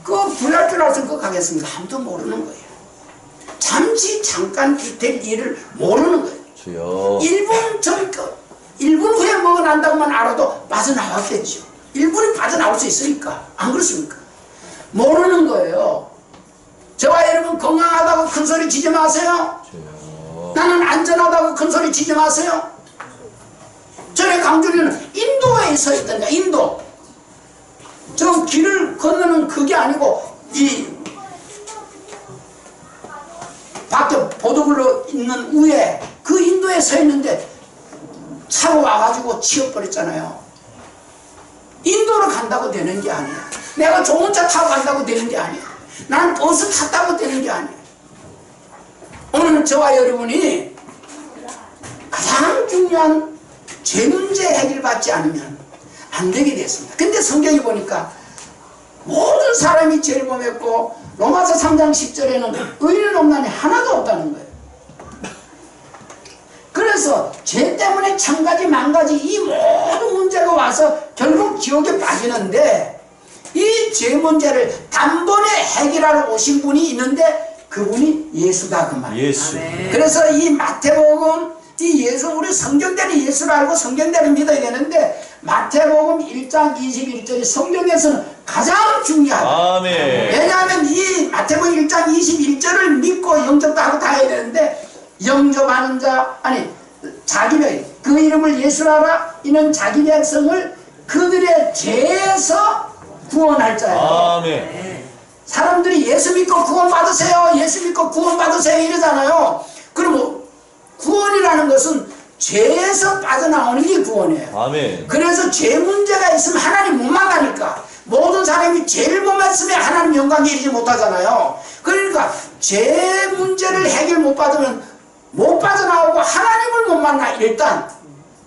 그거 불날 줄 알아서 그거 가겠습니까? 아무도 모르는 거예요. 잠시 잠깐 될 일을 모르는 거예요. 주여. 1분 후에 먹어난다고만 알아도 빠져나왔겠죠. 1분이 빠져나올 수 있으니까. 안 그렇습니까? 모르는 거예요. 저와 여러분 건강하다고 큰 소리 치지 마세요. 주여. 나는 안전하다고 큰 소리 치지 마세요. 전에 강준이는 인도에 서 있던가, 인도. 저 길을 건너는 그게 아니고, 이 밖에 보도블로 있는 위에 그 인도에 서 있는데 차로 와가지고 치워버렸잖아요. 인도로 간다고 되는 게 아니야. 내가 좋은 차 타고 간다고 되는 게 아니야. 난 버스 탔다고 되는 게 아니야. 오늘 저와 여러분이 가장 중요한 죄 문제 해결받지 않으면 안 되게 됐습니다. 근데 성경이 보니까 모든 사람이 죄를 범했고 로마서 3장 10절에는 의인은 없나니 하나도 없다는 거예요. 그래서 죄 때문에 천가지 만가지 이 모든 문제가 와서 결국 지옥에 빠지는데, 이 죄 문제를 단번에 해결하러 오신 분이 있는데 그분이 예수다, 그 말. 예수. 그래서 이 마태복음, 이 예수, 우리 성경대로 예수를 알고 성경대로 믿어야 되는데, 마태복음 1장 21절이 성경에서는 가장 중요하다. 아멘. 왜냐하면 이 마태복음 1장 21절을 믿고 영접도 하고 다 해야 되는데, 영접하는 자, 아니 자기 백, 그 이름을 예수라라, 이는 자기 백성을 그들의 죄에서 구원할 자예요. 아멘. 사람들이 예수 믿고 구원 받으세요, 예수 믿고 구원 받으세요 이러잖아요. 그럼 구원이라는 것은 죄에서 빠져나오는 게 구원이에요. 아멘. 그래서 죄 문제가 있으면 하나님 못 만나니까, 모든 사람이 죄를 못 맞으면 하나님 영광에 이르지 못하잖아요. 그러니까 죄 문제를 해결 못 받으면 못 빠져나오고 하나님을 못 만나. 일단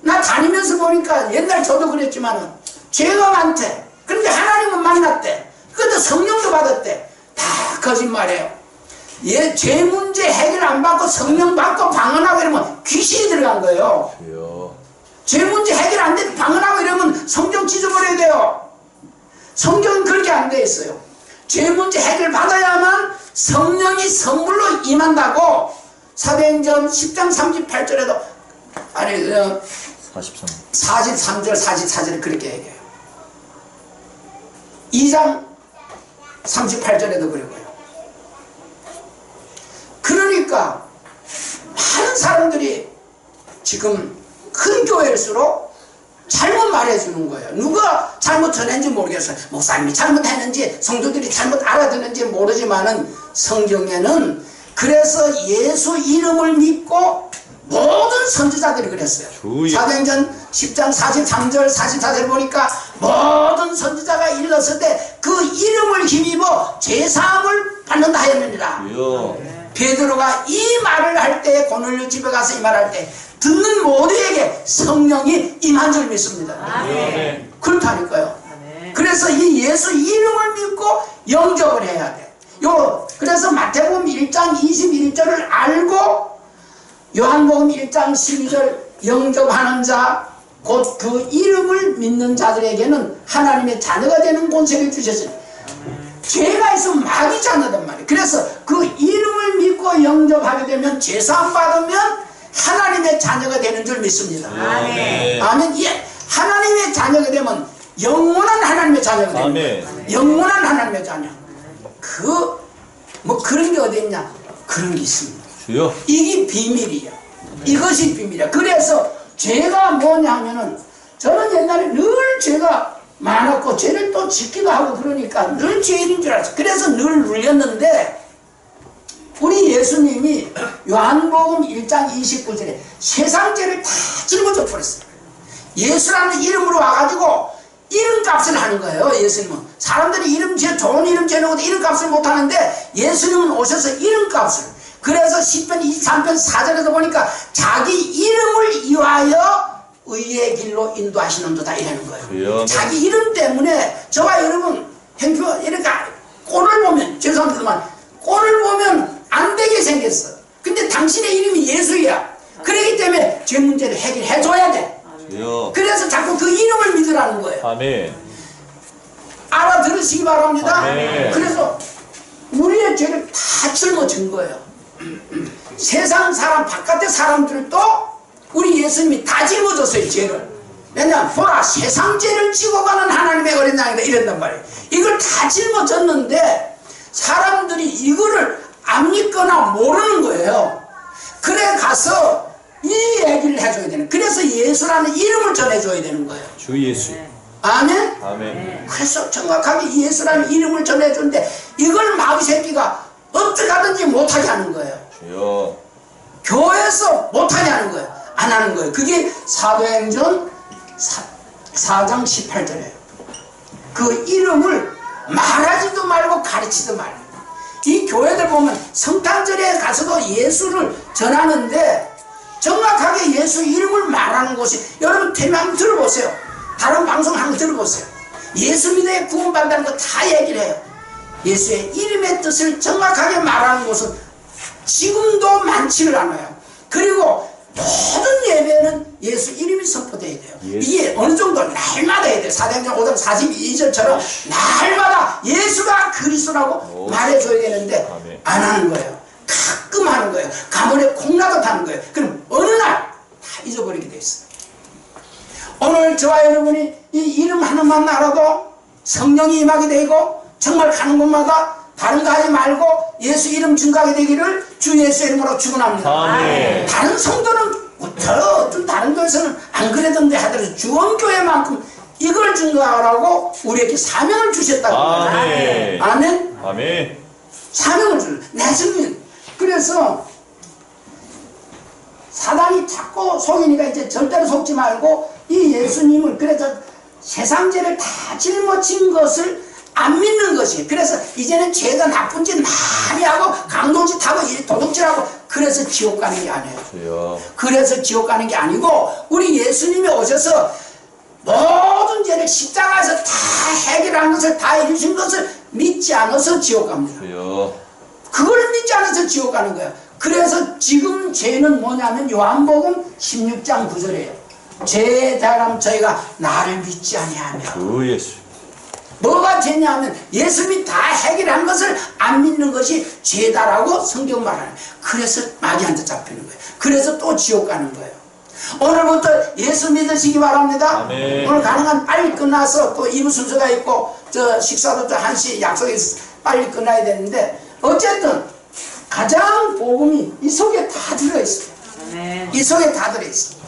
나 다니면서 보니까 옛날 저도 그랬지만은 죄가 많대. 그런데 하나님은 만났대. 그것도 성령도 받았대. 다 거짓말이에요. 죄 문제 해결 안 받고 성령 받고 방언하고 이러면 귀신이 들어간 거예요. 주여. 죄 문제 해결 안 되고 방언하고 이러면 성경 찢어버려야 돼요. 성경은 그렇게 안 돼 있어요. 죄 문제 해결 받아야만 성령이 선물로 임한다고 사도행전 10장 38절에도 아니 43. 43절 44절에 그렇게 얘기해요. 2장 38절에도 그러고요. 그러니까 많은 사람들이 지금 큰 교회일수록 잘못 말해주는 거예요. 누가 잘못 전했는지 모르겠어요. 목사님이 잘못했는지 성도들이 잘못 알아듣는지 모르지만은 성경에는 그래서 예수 이름을 믿고 모든 선지자들이 그랬어요. 사도행전 10장 43절 44절 보니까 모든 선지자가 일렀을 때 그 이름을 힘입어 제사함을 받는다 하였느니라. 베드로가 이 말을 할 때 고넬료 집에 가서 이 말을 할 때 듣는 모두에게 성령이 임한 줄 믿습니다. 아멘. 그렇다니까요. 그래서 이 예수 이름을 믿고 영접을 해야 돼. 그래서 마태복음 1장 21절을 알고 요한복음 1장 12절 영접하는 자 곧 그 이름을 믿는 자들에게는 하나님의 자녀가 되는 권세를 주셨으니 죄가 있으면 마귀 자녀단 말이에요. 그래서 그 이름을 믿고 영접하게 되면 죄사함 받으면 하나님의 자녀가 되는 줄 믿습니다. 아멘. 아멘. 예. 하나님의 자녀가 되면 영원한 하나님의 자녀가 되는 거예요. 영원한 하나님의 자녀. 뭐 그런 게 어디 있냐? 그런 게 있습니다. 주여. 이게 비밀이야. 이것이 비밀이야. 그래서 죄가 뭐냐 하면은 저는 옛날에 늘 죄가 많았고 죄를 또 짓기도 하고 그러니까 늘 죄인인 줄 알았어요. 그래서 늘 눌렸는데 우리 예수님이 요한복음 1장 29절에 세상 죄를 다 짊어져 버렸어요. 예수라는 이름으로 와가지고 이름값을 하는 거예요. 예수님은 사람들이 좋은 이름 지어놓고도 이름값을 못하는데 예수님은 오셔서 이름값을. 그래서 시편 23편 4절에서 보니까 자기 이름을 위하여 의의 길로 인도하시는도다 이라는 거예요. 자기 이름 때문에 저와 여러분 행표 이렇게 꼴을 보면 죄송합니다만 꼴을 보면 안 되게 생겼어. 근데 당신의 이름이 예수야. 그렇기 때문에 죄 문제를 해결해 줘야 돼. 그래서 자꾸 그 이름을 믿으라는 거예요. 아멘. 알아들으시기 바랍니다. 아멘. 그래서 우리의 죄를 다 짊어진 거예요. 세상 사람 바깥의 사람들도 우리 예수님이 다 짊어졌어요. 죄를. 왜냐하면 보라 세상 죄를 지고 가는 하나님의 어린 양이다 이랬단 말이에요. 이걸 다 짊어졌는데 사람들이 이거를 안 믿거나 모르는 거예요. 그래 가서 이 얘기를 해줘야 되는. 그래서 예수라는 이름을 전해줘야 되는 거예요. 주 예수. 아멘? 아멘. 그래서 정확하게 예수라는 이름을 전해주는데 이걸 마귀 새끼가 어떻게 하든지 못하게 하는 거예요. 주여. 교회에서 못하게 하는 거예요. 안 하는 거예요. 그게 사도행전 4장 18절이에요. 그 이름을 말하지도 말고 가르치지도 말고. 이 교회들 보면 성탄절에 가서도 예수를 전하는데 정확하게 예수 이름을 말하는 곳이 여러분 TV 한번 들어보세요. 다른 방송 한번 들어보세요. 예수 믿어야 구원받는다는 거 다 얘기를 해요. 예수의 이름의 뜻을 정확하게 말하는 곳은 지금도 많지를 않아요. 그리고 모든 예배는 예수 이름이 선포되어야 돼요. 이게 어느 정도 날마다 해야 돼요. 사도행전 5장 42절처럼 날마다 예수가 그리스도라고 말해줘야 되는데 안 하는 거예요. 가끔 하는 거예요. 가문에 콩나듯 하는 거예요. 그럼 어느 날 다 잊어버리게 돼 있어요. 오늘 저와 여러분이 이 이름 하나만 알아도 성령이 임하게 되고 정말 가는 곳마다 다른 거 하지 말고 예수 이름 증거하게 되기를 주 예수 이름으로 축원합니다. 아멘. 다른 성도는 어떤 다른 교회에서는 안 그러던데 하더라도 주원교회만큼 이걸 증거하라고 우리에게 사명을 주셨다고. 아멘. 아멘. 아멘. 사명을 주는 내 승인. 그래서 사단이 자꾸 속이니까 이제 절대로 속지 말고 이 예수님을 그래서 세상 죄를 다 짊어진 것을 안 믿는 것이. 그래서 이제는 죄가 나쁜 짓 많이 하고 강도짓 하고 도둑질하고 그래서 지옥 가는 게 아니에요. 그래서 지옥 가는 게 아니고 우리 예수님이 오셔서 모든 죄를 십자가에서 다 해결한 것을 다 이루신 것을 믿지 않아서 지옥 갑니다. 그걸 믿지 않아서 지옥 가는 거예요. 그래서 지금 죄는 뭐냐면 요한복음 16장 9절이에요. 죄에 대하여 저희가 나를 믿지 아니하며. 주 예수. 뭐가 죄냐 하면 예수님이 다 해결한 것을 안 믿는 것이 죄다라고 성경 말하는. 그래서 마귀한테 잡히는 거예요. 그래서 또 지옥 가는 거예요. 오늘부터 예수 믿으시기 바랍니다. 아멘. 오늘 가능한 빨리 끝나서 또 2부 순서가 있고 저 식사도 또 1시 약속이 빨리 끝나야 되는데, 어쨌든 가장 복음이 이 속에 다 들어있어요. 이 속에 다 들어있어요.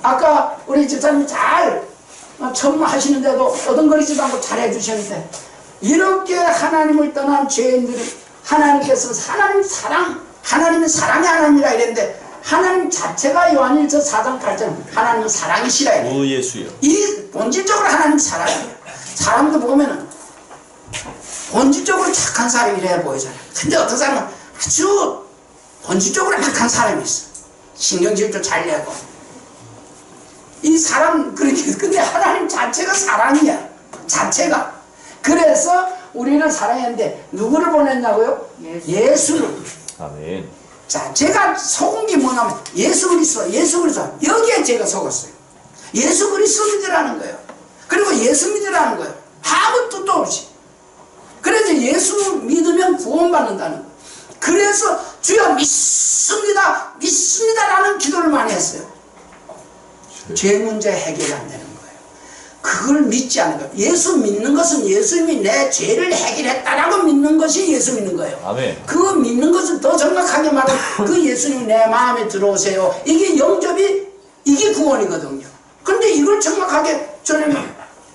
아까 우리 집사님이 잘 천무하시는데도 어등거리지도 않고 잘 해주셨는데, 이렇게 하나님을 떠난 죄인들이 하나님께서 하나님은 사랑의 하나님이라 이랬는데, 하나님 자체가 요한일서 4장 8절 하나님은 사랑이시라 이래요. 오 예수요. 이 본질적으로 하나님 사랑이에요. 사람도 보면은 본질적으로 착한 사람이 이래 보이잖아요. 근데 어떤 사람은 아주 본질적으로 악한 사람이 있어. 신경질도 잘 내고. 이 사람, 근데 하나님 자체가 사랑이야. 자체가. 그래서 우리를 사랑했는데 누구를 보냈냐고요? 예수를. 아멘. 자, 제가 속은 게 뭐냐면 예수 그리스도. 여기에 제가 속았어요. 예수 그리스도 믿으라는 거예요. 그리고 예수 믿으라는 거예요. 아무 뜻도 없이. 그래서 예수 믿으면 구원받는다는 거예요. 그래서 주여 믿습니다, 믿습니다라는 기도를 많이 했어요. 죄 문제 해결이 안 되는 거예요. 그걸 믿지 않는 거예요. 예수 믿는 것은 예수님이 내 죄를 해결했다라고 믿는 것이 예수 믿는 거예요. 아멘. 그거 믿는 것은 더 정확하게 말하면 그 예수님 내 마음에 들어오세요. 이게 영접이, 이게 구원이거든요. 그런데 이걸 정확하게 저는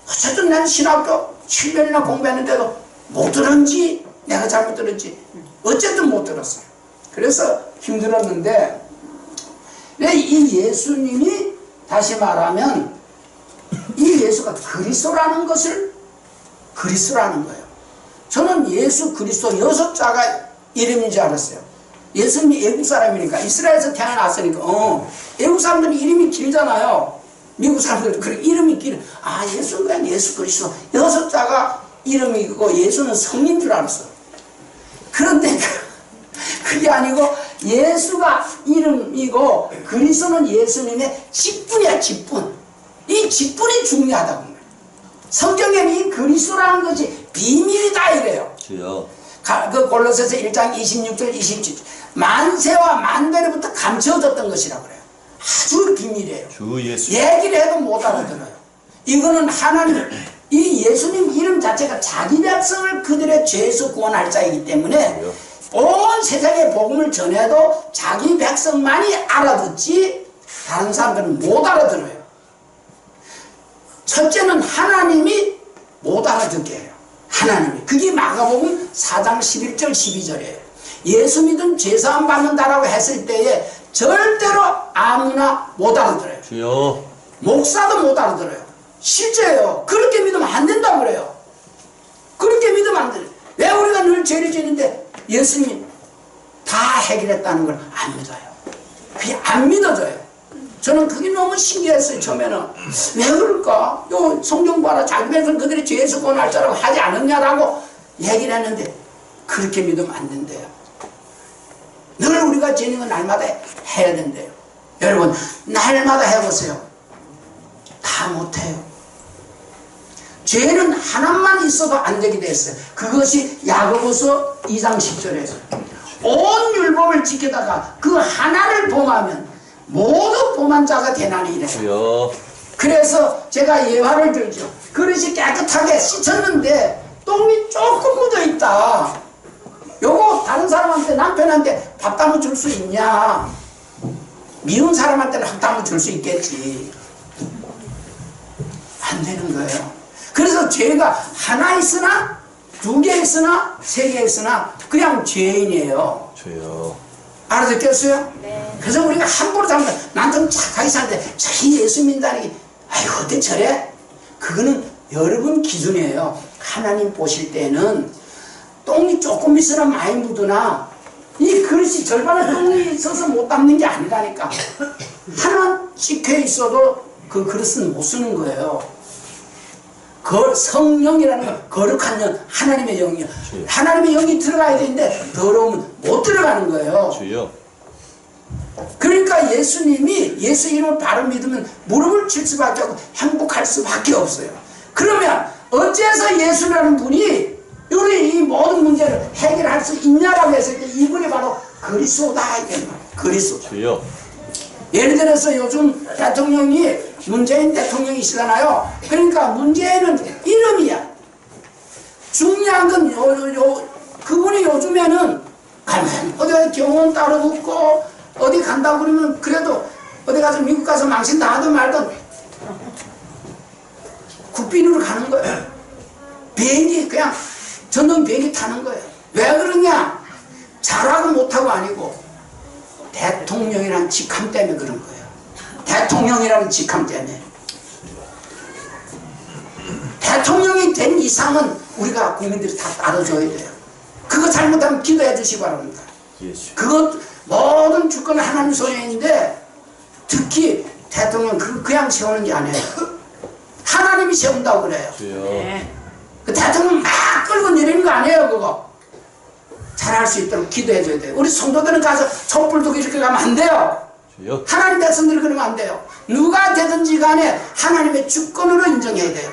어쨌든 난 신학교 7년이나 공부했는데도 못 들었는지 내가 잘못 들었지 어쨌든 못 들었어요. 그래서 힘들었는데, 이 예수님이 다시 말하면 이 예수가 그리스도라는 것을 그리스도라는 거예요. 저는 예수 그리스도 6자가 이름인 줄 알았어요. 예수님이 애국 사람이니까, 이스라엘에서 태어났으니까 애국 사람들은 이름이 길잖아요. 미국 사람들은 그래 이름이 길어. 아, 예수는 그냥 예수 그리스도 6자가 이름이고 예수는 성인 줄 알았어. 그런데 그게 아니고 예수가 이름이고 그리스도는 예수님의 직분이야, 직분. 이 직분이 중요하다고 말해요. 성경에는 이 그리스도라는 것이 비밀이다 이래요. 주여. 그 골로새서 1장 26절 27절 만세와 만대로부터 감춰졌던 것이라고 그래요. 아주 비밀이에요. 주 예수. 얘기를 해도 못 알아들어요. 이거는 하나님, 이 예수님 이름 자체가 자기 백성을 그들의 죄에서 구원할 자이기 때문에 온 세상에 복음을 전해도 자기 백성만이 알아듣지 다른 사람들은 못 알아들어요. 첫째는 하나님이 못 알아듣게 해요. 하나님이. 그게 마가복음 4장 11절 12절이에요. 예수 믿음 죄사함 받는다라고 했을 때에 절대로 아무나 못 알아들어요. 주여. 목사도 못 알아들어요. 실제예요. 그렇게 믿으면 안 된다고 그래요. 그렇게 믿으면 안 돼요. 왜 우리가 늘 죄를 지는데 예수님이 다 해결했다는 걸 안 믿어요. 그게 안 믿어져요. 저는 그게 너무 신기했어요. 처음에는. 왜 그럴까? 요 성경 봐라. 자기 백성 그들이 죄에서 구원할 자라고 하지 않았냐라고 얘기를 했는데 그렇게 믿으면 안 된대요. 늘 우리가 지는 건 날마다 해야 된대요. 여러분 날마다 해보세요. 다 못해요. 죄는 하나만 있어도 안 되게 됐어요. 그것이 야고보서 2장 10절에서 온 율법을 지키다가 그 하나를 범하면 모두 범한 자가 되나니 이래요. 주여. 그래서 제가 예화를 들죠. 그릇이 깨끗하게 씻었는데 똥이 조금 묻어 있다. 요거 다른 사람한테, 남편한테 밥 담아 줄 수 있냐? 미운 사람한테는 밥 담아 줄 수 있겠지. 안 되는 거예요. 그래서 죄가 하나 있으나 두 개 있으나 세 개 있으나 그냥 죄인이에요. 주여. 알아듣겠어요? 네. 그래서 우리가 함부로 살면 난 좀 착하게 사는데 저희 예수 믿는다는 게 아이고 어때 저래? 그거는 여러분 기준이에요. 하나님 보실 때는 똥이 조금 있으나 많이 묻으나 이 그릇이 절반의 똥이 있어서 못 담는 게 아니라니까. 하나 찍혀 있어도 그 그릇은 못 쓰는 거예요. 성령이라는 건 거룩한 영, 하나님의 영이요. 하나님의 영이 들어가야 되는데 더러우면 못 들어가는 거예요. 주여. 그러니까 예수님이 예수 이름을 바로 믿으면 무릎을 칠 수밖에 없고 행복할 수밖에 없어요. 그러면 어째서 예수라는 분이 우리 이 모든 문제를 해결할 수 있냐라고 해서 이분이 바로 그리스도다 이게 말이에요. 그리스도. 주여. 예를 들어서 요즘 대통령이 문재인 대통령이시잖아요. 그러니까 문재인은 이름이야. 중요한 건 그분이 요즘에는 가면 어디 경호원 따로 붙고 어디 간다고 그러면 그래도 어디 가서 미국 가서 망신 당하든 말든 국빈으로 가는 거예요. 비행기 그냥 전동 비행기 타는 거예요. 왜 그러냐? 잘하고 못하고 아니고 대통령이라는 직함 때문에 그런 거예요. 대통령이라는 직함 때문에. 대통령이 된 이상은 우리가 국민들이 다 따라줘야 돼요. 그거 잘못하면 기도해 주시기 바랍니다. 그것 모든 주권은 하나님 손에 있는데 특히 대통령 그냥 세우는 게 아니에요. 하나님이 세운다고 그래요. 그 대통령 막 끌고 내리는 거 아니에요. 그거 잘할 수 있도록 기도해 줘야 돼요. 우리 성도들은 가서 촛불 두고 이렇게 가면 안 돼요. 하나님 백성들이 그러면 안 돼요. 누가 되든지 간에 하나님의 주권으로 인정해야 돼요.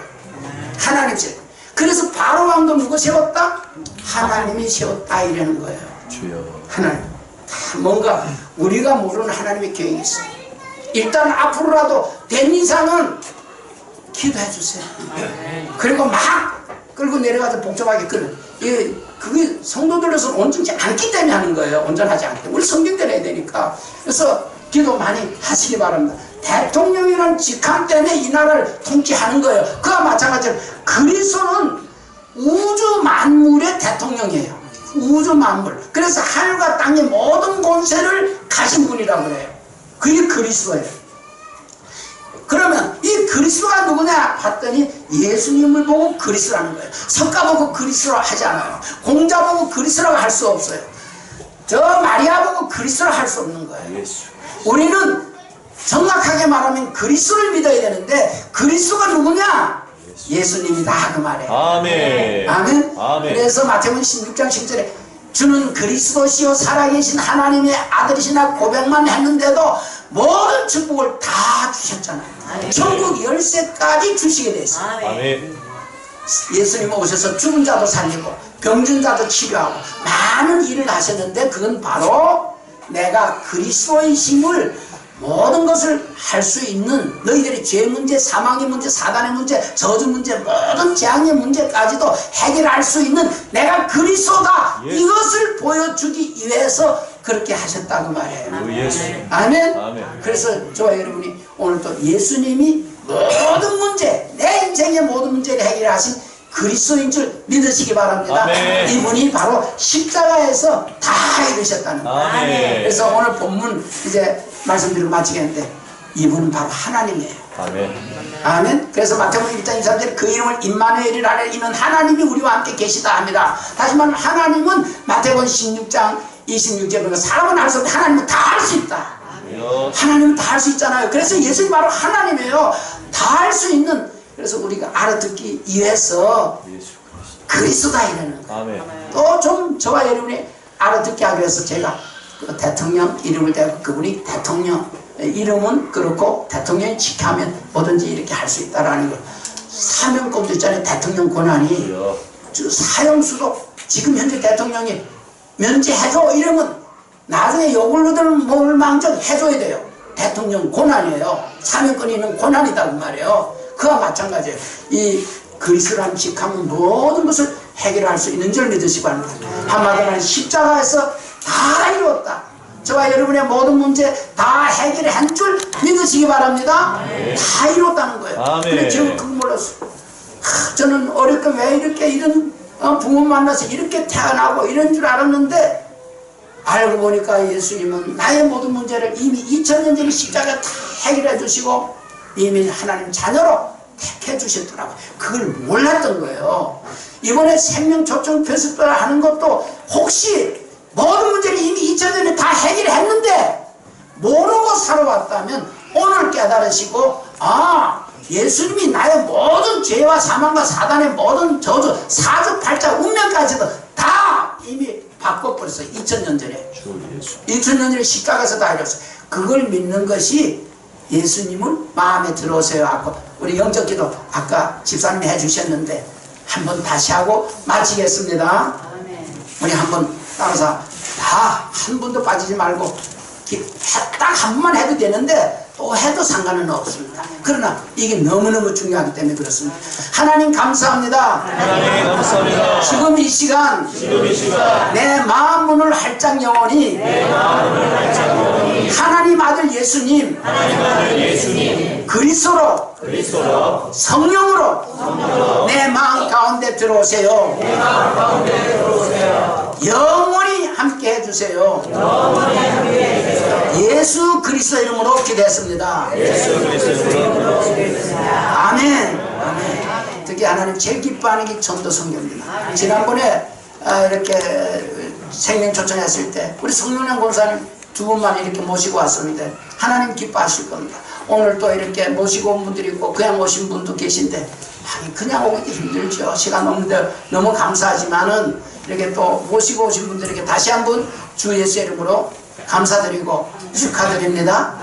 하나님 세. 그래서 바로 왕도 누가 세웠다? 하나님이 세웠다 이러는 거예요. 하나님. 뭔가 우리가 모르는 하나님의 계획이 있어요. 일단 앞으로라도 된 이상은 기도해 주세요. 그리고 막 끌고 내려가서 복잡하게 그게 성도들로서는 온전치 않기 때문에 하는 거예요. 온전하지 않기 때문에. 우리 성경대로 해야 되니까. 그래서 기도 많이 하시기 바랍니다. 대통령이라는 직함 때문에 이 나라를 통치하는 거예요. 그와 마찬가지로 그리스도는 우주 만물의 대통령이에요. 우주 만물. 그래서 하늘과 땅의 모든 권세를 가진 분이라고 그래요. 그게 그리스도예요. 그러면 이 그리스도가 누구냐 봤더니 예수님을 보고 그리스도라는 거예요. 석가 보고 그리스도라 하지 않아요. 공자 보고 그리스도라고 할 수 없어요. 저 마리아 보고 그리스도라 할 수 없는 거예요. 우리는 정확하게 말하면 그리스도를 믿어야 되는데 그리스도가 누구냐? 예수님이다 그 말이에요. 아멘. 아멘. 아멘. 그래서 마태복음 16장 10절에 주는 그리스도시요 살아계신 하나님의 아들이시나 고백만 했는데도 모든 축복을 다 주셨잖아요. 아멘. 천국 열쇠까지 주시게 돼 있어요. 아멘. 예수님 오셔서 죽은 자도 살리고 병든 자도 치료하고 많은 일을 하셨는데 그건 바로 내가 그리스도이심을 모든 것을 할 수 있는 너희들의 죄 문제, 사망의 문제, 사단의 문제, 저주 문제, 모든 재앙의 문제까지도 해결할 수 있는 내가 그리스도다. 이것을 보여주기 위해서 그렇게 하셨다고 말해요. 아멘. 아멘. 그래서 저와 여러분이 오늘 또 예수님이 모든 문제, 내 인생의 모든 문제를 해결하신 그리스도인 줄 믿으시기 바랍니다. 아멘. 이분이 바로 십자가에서 다 이루셨다는 거예요. 아멘. 그래서 오늘 본문 이제 말씀드리고 마치겠는데 이분은 바로 하나님이에요. 아멘. 아멘. 그래서 마태복음 1장 23절에 그 이름을 임마누엘이라 하는 이는 하나님이 우리와 함께 계시다 합니다. 다시 말하면 하나님은 마태복음 16장 26절에 사람은 할 수 없는데 하나님은 다 할 수 있다. 하나님은 다 할 수 있잖아요. 그래서 예수님이 바로 하나님이에요. 다 할 수 있는. 그래서 우리가 알아듣기 위해서 그리스도다 이러는 거예요. 또 좀 저와 여러분이 알아듣게 하기 위해서 제가 그 대통령 이름을 대고 그분이 대통령 이름은 그렇고 대통령이 지켜하면 뭐든지 이렇게 할 수 있다라는 거. 사명권도 있잖아요. 대통령 권한이 사형수도 지금 현재 대통령이 면제해줘 이러면 나중에 욕을 얻으면 뭘 망정 해줘야 돼요. 대통령 권한이에요. 사명권이 있는 권한이다고 말이에요. 그와 마찬가지예요. 이 그리스도라는 직함은 모든 것을 해결할 수 있는 줄 믿으시기 바랍니다. 한마디로 말하면 십자가에서 다 이루었다. 저와 여러분의 모든 문제 다 해결한 줄 믿으시기 바랍니다. 다 이뤘다는 거예요. 근데 저는 그거 몰랐어요. 저는 어릴 때 왜 이렇게 이런 부모 만나서 이렇게 태어나고 이런 줄 알았는데 알고 보니까 예수님은 나의 모든 문제를 이미 2000년 전에 십자가 다 해결해 주시고 이미 하나님 자녀로 택해 주셨더라고요. 그걸 몰랐던 거예요. 이번에 생명초청 교습을 하는 것도 혹시 모든 문제를 이미 2000년에 다 해결했는데 모르고 살아왔다면 오늘 깨달으시고 예수님이 나의 모든 죄와 사망과 사단의 모든 저주, 사주팔자, 운명까지도 다 이미 바꿔버렸어요. 2000년 전에. 2000년 전에 십자가에서 다 이뤘어요. 그걸 믿는 것이 예수님을 마음에 들어오세요 하고 우리 우리 영적 기도 아까 집사님이 해주셨는데 한번 다시 하고 마치겠습니다. 우리 한번 따라서 다 한 번도 빠지지 말고 딱 한 번만 해도 되는데 또 해도 상관은 없습니다. 그러나 이게 너무너무 중요하기 때문에 그렇습니다. 하나님 감사합니다. 하나님 감사합니다. 지금 이 시간 내 마음 문을 활짝 영원히 하나님 아들 예수님 그리스도로 성령으로 내 마음 가운데 들어오세요. 영원히 함께 해주세요. 예수 그리스도 이름으로 기도했습니다. 아멘. 특히 하나님 제일 기뻐하는 게 전도 성경입니다. 지난번에 이렇게 생명 초청했을 때 우리 성령님 권사님 두 분만 이렇게 모시고 왔었는데 하나님 기뻐하실 겁니다. 오늘 또 이렇게 모시고 온 분들이 있고 그냥 오신 분도 계신데 그냥 오기 힘들죠. 시간 없는데 너무 감사하지만은 이렇게 또 모시고 오신 분들에게 다시 한번 주 예수 이름으로 감사드리고 축하드립니다.